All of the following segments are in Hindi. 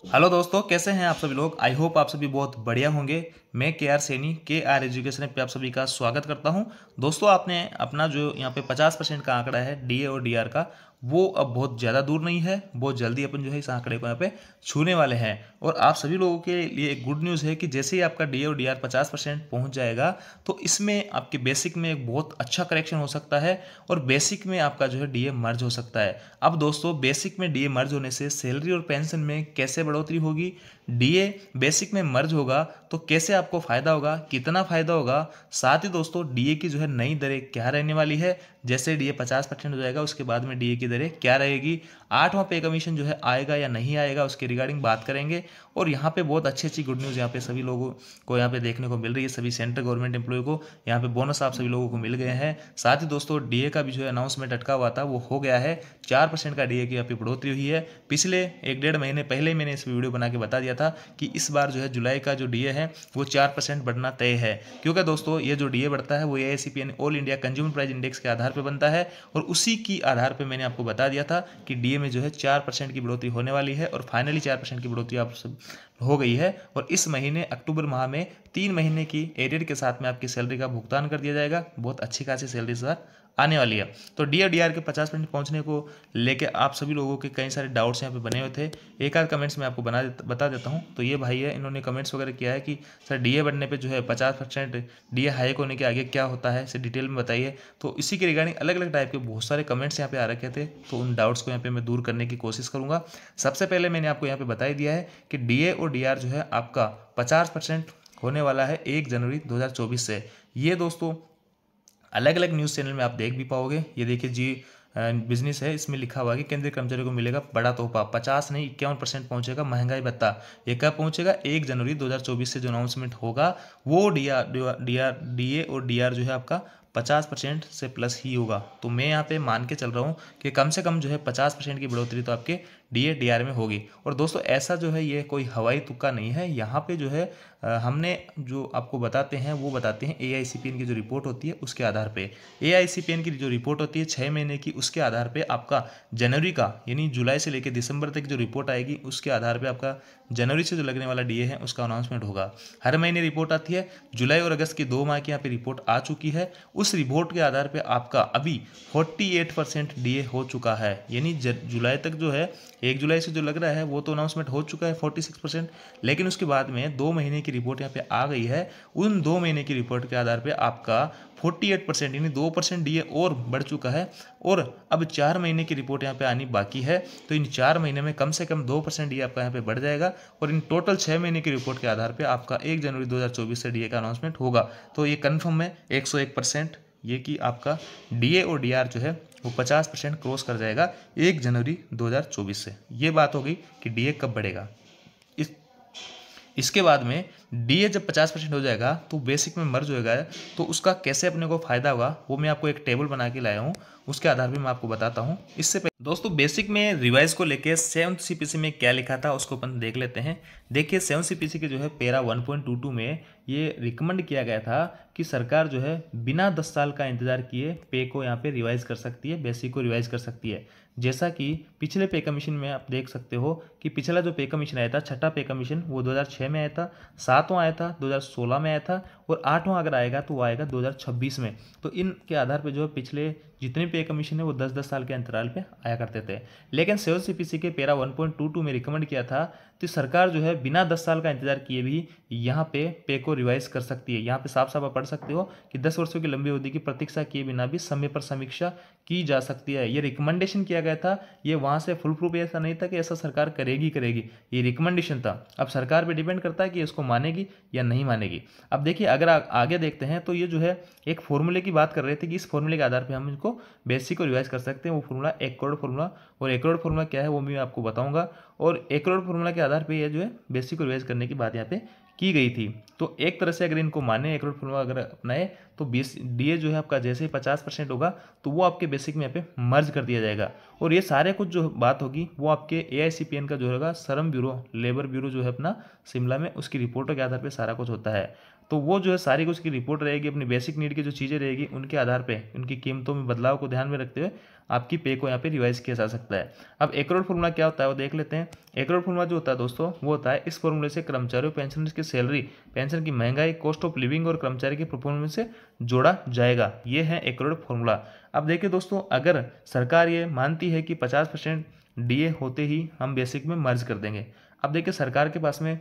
हेलो दोस्तों, कैसे हैं आप सभी लोग। आई होप आप सभी बहुत बढ़िया होंगे। मैं के आर सैनी के आर एजुकेशन पे आप सभी का स्वागत करता हूं। दोस्तों, आपने अपना जो यहाँ पे 50% का आंकड़ा है डीए और डीआर का, वो अब बहुत ज़्यादा दूर नहीं है। बहुत जल्दी अपन जो है इस आंकड़े को यहाँ पे छूने वाले हैं। और आप सभी लोगों के लिए एक गुड न्यूज़ है कि जैसे ही आपका डीए और डीआर 50% पहुँच जाएगा तो इसमें आपके बेसिक में एक बहुत अच्छा करेक्शन हो सकता है और बेसिक में आपका जो है डीए मर्ज हो सकता है। अब दोस्तों, बेसिक में डीए मर्ज होने से सैलरी और पेंशन में कैसे बढ़ोतरी होगी, डीए बेसिक में मर्ज होगा तो कैसे आपको फायदा होगा, कितना फायदा होगा, साथ ही दोस्तों डीए की जो है नई दरें क्या रहने वाली है। जैसे डीए 50% हो जाएगा उसके बाद में डीए की दरें क्या रहेगी, आठवां पे कमीशन जो है आएगा या नहीं आएगा, उसके रिगार्डिंग बात करेंगे। और यहाँ पे बहुत अच्छी अच्छी गुड न्यूज़ यहाँ पे सभी लोगों को यहाँ पे देखने को मिल रही है। सभी सेंट्रल गवर्नमेंट एम्प्लॉय को यहाँ पे बोनस आप सभी लोगों को मिल गए हैं। साथ ही दोस्तों डीए का भी जो है अनाउंसमेंट अटका हुआ था वो हो गया है। 4% का डीए की यहाँ पे बढ़ोतरी हुई है। पिछले एक डेढ़ महीने पहले मैंने इस वीडियो बना के बता दिया था कि इस बार जो है जुलाई का जो डीए है वो 4% बढ़ना तय है। क्योंकि दोस्तों ये जो डीए बढ़ता है वो एआईसीपी यानी all India consumer price index के आधार पर बनता है और उसी की आधार पर मैंने आपको बता दिया था कि डीए में जो है 4% की बढ़ोतरी होने वाली है और फाइनली 4% की बढ़ोतरी आप सब हो गई है। और इस महीने अक्टूबर माह में 3 महीने की एरियर के साथ में आपकी सैलरी का भुगतान कर दिया जाएगा। बहुत अच्छी खासी सैलरी के साथ आने वाली है। तो डी और डी आर के 50% पहुंचने को लेके आप सभी लोगों के कई सारे डाउट्स यहाँ पे बने हुए थे। एक आध कमेंट्स में आपको बता देता हूँ। तो ये भाई है, इन्होंने कमेंट्स वगैरह किया है कि सर डीए बढ़ने पे जो है 50% डीए हाइक होने के आगे क्या होता है, इसे डिटेल में बताइए। तो इसी के रिगार्डिंग अलग अलग टाइप के बहुत सारे कमेंट्स यहाँ पे आ रखे थे, तो उन डाउट्स को यहाँ पे मैं दूर करने की कोशिश करूँगा। सबसे पहले मैंने आपको यहाँ पे बता ही दिया है कि डीए और डीआर जो है आपका 50% होने वाला है 1 जनवरी 2024 से। ये दोस्तों अलग अलग न्यूज़ चैनल में आप देख भी पाओगे। ये देखिए जी, बिजनेस है, इसमें लिखा हुआ है कि केंद्रीय कर्मचारियों को मिलेगा बड़ा तोहफा, 50 नहीं 51% पहुंचेगा महंगाई भत्ता। ये कब पहुंचेगा? 1 जनवरी 2024 से जो अनाउंसमेंट होगा वो डीए और डीआर जो है आपका 50% से प्लस ही होगा। तो मैं यहाँ पे मान के चल रहा हूँ कि कम से कम जो है 50% की बढ़ोतरी तो आपके डीए डीआर में होगी। और दोस्तों ऐसा जो है ये कोई हवाई तुक्का नहीं है। यहाँ पे जो है हमने जो आपको बताते हैं वो बताते हैं एआईसीपीएन की जो रिपोर्ट होती है उसके आधार पे। एआईसीपीएन की जो रिपोर्ट होती है 6 महीने की, उसके आधार पे आपका जनवरी का यानी जुलाई से लेकर दिसंबर तक जो रिपोर्ट आएगी उसके आधार पे आपका जनवरी से जो लगने वाला डीए है उसका अनाउंसमेंट होगा। हर महीने रिपोर्ट आती है। जुलाई और अगस्त की 2 माह की यहाँ पे रिपोर्ट आ चुकी है। उस रिपोर्ट के आधार पे आपका अभी 48% डीए हो चुका है। यानी जुलाई तक जो है 1 जुलाई से जो लग रहा है वो तो अनाउंसमेंट हो चुका है 46%। लेकिन उसके बाद में 2 महीने की रिपोर्ट यहाँ पे आ गई है। उन 2 महीने की रिपोर्ट के आधार पे आपका 48% यानी 2% डीए और बढ़ चुका है। और अब 4 महीने की रिपोर्ट यहाँ पे आनी बाकी है। तो इन 4 महीने में कम से कम 2% डीए आपका यहाँ पे बढ़ जाएगा। और इन टोटल 6 महीने की रिपोर्ट के आधार पे आपका 1 जनवरी 2024 से डीए का अनाउंसमेंट होगा। तो ये कन्फर्म है 101% ये कि आपका डीए और डीआर जो है वो 50% क्रॉस कर जाएगा 1 जनवरी 2024 से। ये बात हो गई कि डीए कब बढ़ेगा। इस इसके बाद में डीए जब 50% हो जाएगा तो बेसिक में मर्ज होएगा। तो उसका कैसे अपने को फायदा होगा वो मैं आपको एक टेबल बना के लाया हूँ, उसके आधार पे मैं आपको बताता हूँ। इससे पहले दोस्तों बेसिक में रिवाइज को लेके 7th सीपीसी में क्या लिखा था उसको अपन देख लेते हैं। देखिए 7th सीपीसी के जो है पैरा 1.22 में ये रिकमेंड किया गया था कि सरकार जो है बिना 10 साल का इंतजार किए पे को यहाँ पे रिवाइज कर सकती है, बेसिक को रिवाइज कर सकती है। जैसा कि पिछले पे कमीशन में आप देख सकते हो कि पिछला जो पे कमीशन आया था, छठा पे कमीशन, वो 2006 में आया था, सातवां आया था 2016 में आया था और आठवां अगर आएगा तो वो आएगा 2026 में। तो इनके आधार पे जो है पिछले जितने पे कमीशन है वो 10-10 साल के अंतराल पे आया करते थे। लेकिन 7th सीपीसी के पैरा 1.22 में रिकमेंड किया था तो सरकार जो है बिना 10 साल का इंतजार किए भी यहाँ पे को रिवाइज कर सकती है। यहाँ पे साफ साफ आप पढ़ सकते हो कि 10 वर्षों की लंबी अवधि की प्रतीक्षा किए बिना भी समय पर समीक्षा की जा सकती है। ये रिकमेंडेशन किया गया था। ये वहाँ से फुल प्रूफ ऐसा नहीं था कि ऐसा सरकार करेगी, ये रिकमेंडेशन था। अब सरकार पे डिपेंड करता है कि इसको मानेगी या नहीं मानेगी। अब देखिए अगर आगे देखते हैं तो ये जो है एक फॉर्मूले की बात कर रहे थे कि इस फॉर्मूले के आधार पे हम इसको बेसिक को रिवाइज कर सकते हैं। वो फॉर्मूला 1 करोड़ फॉर्मूला, और 1 करोड़ फॉर्मूला क्या है वो मैं आपको बताऊंगा। और 1 करोड़ फॉर्मूला के आधार पे ये जो है बेसिक को रिवाइज करने की बात यहाँ पे की गई थी। तो एक तरह से अगर इनको माने 1 करोड़ फॉर्मूला अगर अपनाए तो डीए जो है आपका जैसे ही 50% होगा तो वो आपके बेसिक में यहाँ पे मर्ज कर दिया जाएगा। और ये सारे कुछ जो बात होगी वो आपके एआईसीपीएन का जो होगा श्रम ब्यूरो, लेबर ब्यूरो जो है अपना शिमला में, उसकी रिपोर्टों के आधार पर सारा कुछ होता है। तो वो जो है सारी कुछ की रिपोर्ट रहेगी, अपनी बेसिक नीड की जो चीज़ें रहेगी उनके आधार पे उनकी कीमतों में बदलाव को ध्यान में रखते हुए आपकी पे को यहाँ पे रिवाइज किया जा सकता है। अब एक्रोड फॉर्मूला क्या होता है वो देख लेते हैं। एक्रोड फॉर्मूला जो होता है दोस्तों वो होता है इस फॉर्मूले से कर्मचारियों पेंशनर्स की सैलरी, पेंशन की महंगाई, कॉस्ट ऑफ लिविंग और कर्मचारी की परफॉर्मेंस से जोड़ा जाएगा। ये है एक्रोड फॉर्मूला। अब देखिए दोस्तों, अगर सरकार ये मानती है कि 50% डीए होते ही हम बेसिक में मर्ज कर देंगे। अब देखिए सरकार के पास में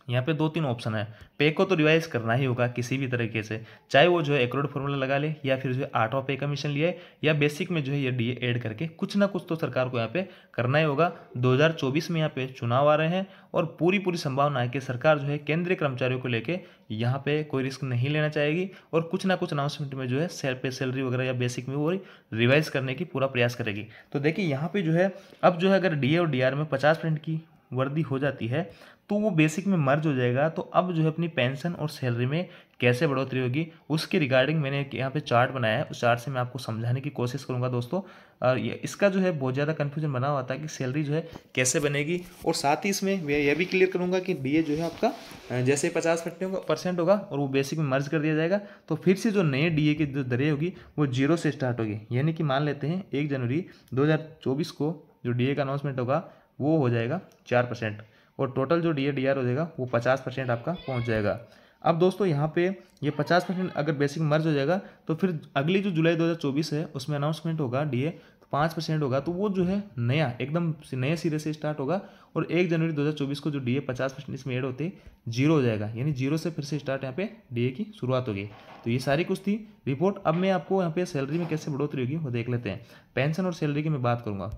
यहाँ पे 2-3 ऑप्शन है। पे को तो रिवाइज करना ही होगा किसी भी तरीके से, चाहे वो जो है एक्रोड फॉर्मूला लगा ले या फिर जो है आर्ट ऑफ पे कमीशन लिए या बेसिक में जो है ये डीए ऐड करके कुछ ना कुछ तो सरकार को यहाँ पे करना ही होगा। 2024 में यहाँ पे चुनाव आ रहे हैं और पूरी संभावना है कि सरकार जो है केंद्रीय कर्मचारियों को लेके यहाँ पे कोई रिस्क नहीं लेना चाहेगी और कुछ ना कुछ अनाउंसमेंट में जो है सैलरी वगैरह या बेसिक में वो रिवाइज करने की पूरा प्रयास करेगी। तो देखिए यहाँ पे जो है अब जो है अगर डीए और डीआर में 50% की वर्दी हो जाती है तो वो बेसिक में मर्ज हो जाएगा। तो अब जो है अपनी पेंशन और सैलरी में कैसे बढ़ोतरी होगी उसके रिगार्डिंग मैंने यहाँ पे चार्ट बनाया है, उस चार्ट से मैं आपको समझाने की कोशिश करूँगा दोस्तों। और इसका जो है बहुत ज़्यादा कन्फ्यूजन बना हुआ था कि सैलरी जो है कैसे बनेगी, और साथ ही इसमें मैं यह भी क्लियर करूँगा कि डीए जो है आपका जैसे 50% होगा और वो बेसिक में मर्ज कर दिया जाएगा तो फिर से जो नए डीए की जो दरें होगी वो 0 से स्टार्ट होगी। यानी कि मान लेते हैं 1 जनवरी 2024 को जो डीए का अनाउंसमेंट होगा वो हो जाएगा 4% और टोटल जो डीए डीआर हो जाएगा वो 50% आपका पहुंच जाएगा। अब दोस्तों यहाँ पे ये 50% अगर बेसिक मर्ज हो जाएगा तो फिर अगली जो जुलाई 2024 है उसमें अनाउंसमेंट होगा डीए 5% होगा, तो वो जो है नया एकदम नए सिरे से स्टार्ट होगा और 1 जनवरी 2024 को जो डीए 50% इसमें ऐड होते जीरो हो जाएगा। यानी जीरो से फिर से स्टार्ट यहाँ पे डीए की शुरुआत होगी। तो ये सारी कुछ थी रिपोर्ट। अब मैं आपको यहाँ पे सैलरी में कैसे बढ़ोतरी होगी वो देख लेते हैं। पेंशन और सैलरी की मैं बात करूँगा।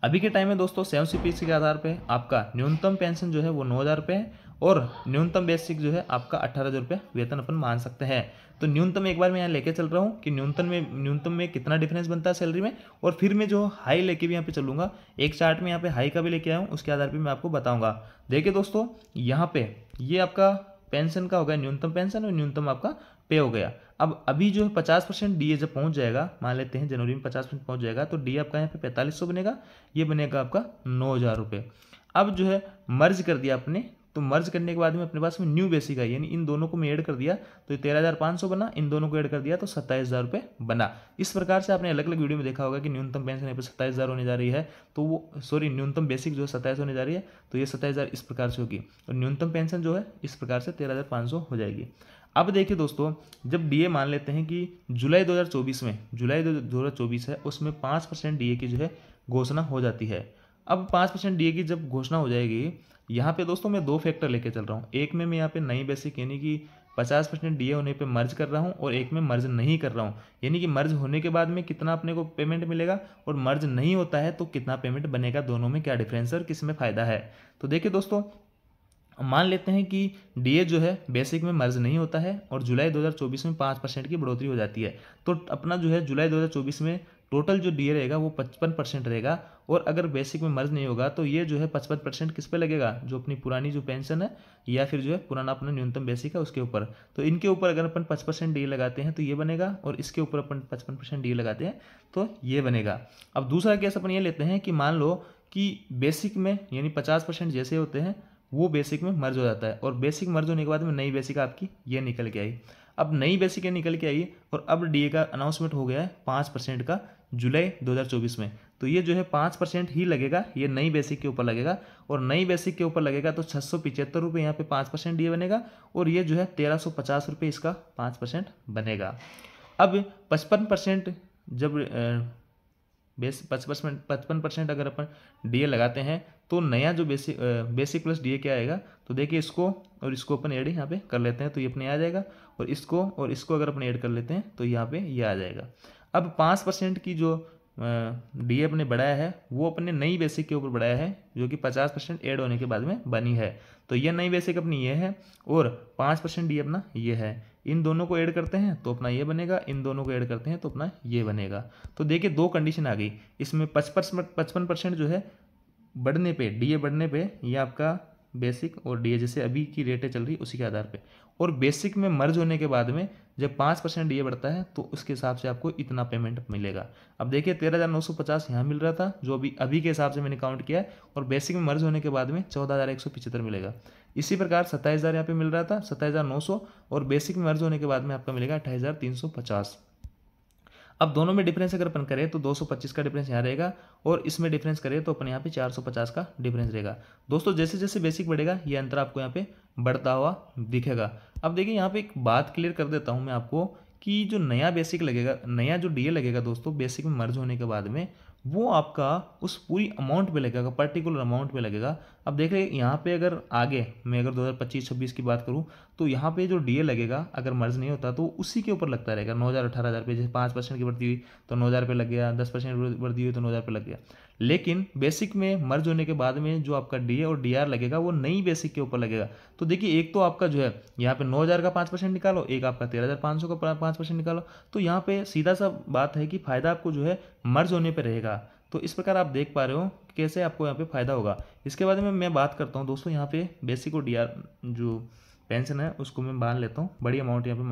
अभी के टाइम में दोस्तों 70% के आधार पे आपका न्यूनतम पेंशन जो है वो 9,000 रुपये है और न्यूनतम बेसिक जो है आपका 18,000 रुपये वेतन अपन मान सकते हैं। तो न्यूनतम एक बार मैं यहाँ लेके चल रहा हूँ कि न्यूनतम में कितना डिफरेंस बनता है सैलरी में, और फिर मैं जो हाई लेके भी यहाँ पे चलूँगा। एक चार्ट में यहाँ पे हाई का भी लेके आया हूँ, उसके आधार पर मैं आपको बताऊँगा। देखिए दोस्तों, यहाँ पे ये आपका पेंशन का हो गया न्यूनतम पेंशन और न्यूनतम आपका पे हो गया। अब अभी जो है 50% डीए जब पहुंच जाएगा, मान लेते हैं जनवरी में 50% पहुंच जाएगा तो डीए आपका यहाँ पे 4500 बनेगा, ये बनेगा आपका 9,000 रुपये। अब जो है मर्ज कर दिया आपने, तो मर्ज करने के बाद में अपने पास में न्यू बेसिक है, यानी इन दोनों को मैं ऐड कर दिया तो ये 13,500 बना, इन दोनों को ऐड कर दिया तो 27,000 रुपये बना। इस प्रकार से आपने अलग अलग वीडियो में देखा होगा कि न्यूनतम पेंशन यहाँ पे 27,000 होने जा रही है, तो वो न्यूनतम बेसिक जो है 27 होने जा रही है, तो ये 27,000 इस प्रकार से होगी और न्यूनतम पेंशन जो है इस प्रकार से 13,500 हो जाएगी। अब देखिए दोस्तों, जब डीए मान लेते हैं कि जुलाई 2024 है उसमें 5% डीए की जो है घोषणा हो जाती है। अब 5% डीए की जब घोषणा हो जाएगी, यहाँ पे दोस्तों मैं 2 फैक्टर लेके चल रहा हूँ। एक में मैं यहाँ पे नई बेसिक यानी कि 50% डीए होने पे मर्ज कर रहा हूँ और एक में मर्ज नहीं कर रहा हूँ, यानी कि मर्ज होने के बाद में कितना अपने को पेमेंट मिलेगा और मर्ज नहीं होता है तो कितना पेमेंट बनेगा, दोनों में क्या डिफरेंस है और किस में फ़ायदा है। तो देखिए दोस्तों, मान लेते हैं कि डीए जो है बेसिक में मर्ज नहीं होता है और जुलाई 2024 में 5% की बढ़ोतरी हो जाती है, तो अपना जो है जुलाई 2024 में टोटल जो डीए रहेगा वो 55% रहेगा। और अगर बेसिक में मर्ज नहीं होगा तो ये जो है 55% किस पे लगेगा, जो अपनी पुरानी जो पेंशन है या फिर जो है पुराना अपना न्यूनतम बेसिक है उसके ऊपर। तो इनके ऊपर अगर अपन 5% डीए लगाते हैं तो ये बनेगा और इसके ऊपर अपन 55% डीए लगाते हैं तो ये बनेगा। अब दूसरा केस अपन ये लेते हैं कि मान लो कि बेसिक में यानी 50% जैसे होते हैं वो बेसिक में मर्ज हो जाता है और बेसिक मर्ज होने के बाद में नई बेसिक आपकी ये निकल के आई। अब नई बेसिक ये निकल के आई और अब डीए का अनाउंसमेंट हो गया है 5% का जुलाई 2024 में, तो ये जो है 5% ही लगेगा, ये नई बेसिक के ऊपर लगेगा और नई बेसिक के ऊपर लगेगा तो 675 रुपये यहाँ पे 5% डीए बनेगा और ये जो है 1350 रुपये इसका 5% बनेगा। अब 55% जब बेस 55% अगर अपन डीए लगाते हैं तो नया जो बेसिक प्लस डीए क्या आएगा, तो देखिए इसको और इसको अपन ऐड यहाँ पे कर लेते हैं तो ये अपने आ जाएगा और इसको अगर अपन ऐड कर लेते हैं तो यहाँ पे ये आ जाएगा। अब 5% की जो डीए अपने बढ़ाया है वो अपने नई बेसिक के ऊपर बढ़ाया है जो कि 50% ऐड होने के बाद में बनी है, तो ये नई बेसिक अपनी ये है और 5% डीए अपना ये है। इन दोनों को ऐड करते हैं तो अपना ये बनेगा, इन दोनों को ऐड करते हैं तो अपना ये बनेगा। तो देखिए 2 कंडीशन आ गई इसमें, 55% जो है बढ़ने पे, डीए बढ़ने पे ये आपका बेसिक और डीए जैसे अभी की रेटें चल रही उसी के आधार पे, और बेसिक में मर्ज होने के बाद में जब 5% डीए बढ़ता है तो उसके हिसाब से आपको इतना पेमेंट मिलेगा। अब देखिए 13,950 यहाँ मिल रहा था जो अभी के हिसाब से मैंने काउंट किया है, और बेसिक में मर्ज होने के बाद में 14,175 मिलेगा। इसी प्रकार 27,000 यहाँ पे मिल रहा था, 27,900, और बेसिक में मर्ज होने के बाद में आपका मिलेगा 28,350। अब दोनों में डिफरेंस अगर अपन करें तो 225 का डिफरेंस यहाँ रहेगा, और इसमें डिफरेंस करें तो अपन यहाँ पे 450 का डिफरेंस रहेगा। दोस्तों जैसे जैसे बेसिक बढ़ेगा ये अंतर आपको यहाँ पे बढ़ता हुआ दिखेगा। अब देखिए यहाँ पे एक बात क्लियर कर देता हूँ मैं आपको कि जो नया बेसिक लगेगा, नया जो डीए लगेगा दोस्तों बेसिक में मर्ज होने के बाद में, वो आपका उस पूरी अमाउंट पे लगेगा, पर्टिकुलर अमाउंट पे लगेगा। अब देख रहे यहाँ पे अगर आगे मैं अगर 2025-26 की बात करूँ तो यहाँ पे जो डीए लगेगा अगर मर्ज नहीं होता तो उसी के ऊपर लगता रहेगा 9,000-18,000 रुपये। जैसे 5% की बढ़ती हुई तो 9,000 रुपये लग गया, 10% बढ़ती हुई तो 9,000 रुपये लग गया। लेकिन बेसिक में मर्ज होने के बाद में जो आपका डीए और डीआर लगेगा वो नई बेसिक के ऊपर लगेगा। तो देखिए एक तो आपका जो है यहाँ पे 9,000 का 5% निकालो, एक आपका 13,500 का 5% निकालो, तो यहाँ पे सीधा सा बात है कि फायदा आपको जो है मर्ज होने पर रहेगा। तो इस प्रकार आप देख पा रहे हो कैसे आपको यहाँ पे फायदा होगा। इसके बाद में मैं बात करता हूँ दोस्तों यहाँ पे बेसिक और डीआर जो पेंशन है उसको मैं मान लेता हूँ, बड़ी अमाउंट यहाँ पे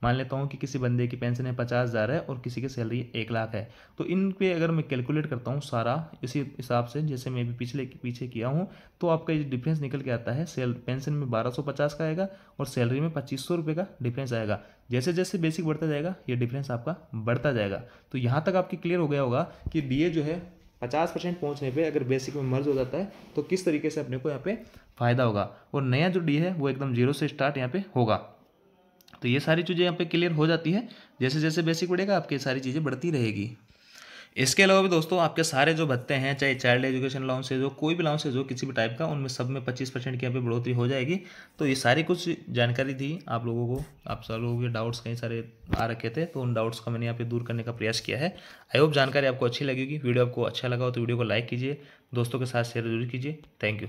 मान लेता हूँ कि किसी बंदे की पेंशन है 50,000 है और किसी की सैलरी 1,00,000 है। तो इन पे अगर मैं कैलकुलेट करता हूँ सारा इसी हिसाब से जैसे मैं भी पीछे किया हूँ, तो आपका ये डिफरेंस निकल के आता है। पेंशन में 1,250 का आएगा और सैलरी में 2,500 रुपये का डिफरेंस आएगा। जैसे जैसे बेसिक बढ़ता जाएगा ये डिफरेंस आपका बढ़ता जाएगा। तो यहाँ तक आपकी क्लियर हो गया होगा कि डीए जो है 50% पहुंचने पे अगर बेसिक में मर्ज हो जाता है तो किस तरीके से अपने को यहाँ पे फायदा होगा, और नया जो डी है वो एकदम जीरो से स्टार्ट यहाँ पे होगा। तो ये सारी चीज़ें यहाँ पे क्लियर हो जाती है। जैसे जैसे बेसिक बढ़ेगा आपकी सारी चीज़ें बढ़ती रहेगी। इसके अलावा भी दोस्तों आपके सारे जो भत्ते हैं, चाहे चाइल्ड एजुकेशन अलाउंसेज हो, कोई भी अलाउंसेज हो किसी भी टाइप का, उनमें सब में 25% की यहाँ पे बढ़ोतरी हो जाएगी। तो ये सारी कुछ जानकारी थी आप लोगों को, आप सब लोगों के डाउट्स कई सारे आ रखे थे, तो उन डाउट्स का मैंने यहाँ पे दूर करने का प्रयास किया है। आई होप जानकारी आपको अच्छी लगेगी। वीडियो आपको अच्छा लगा हो तो वीडियो को लाइक कीजिए, दोस्तों के साथ शेयर जरूर कीजिए। Thank you.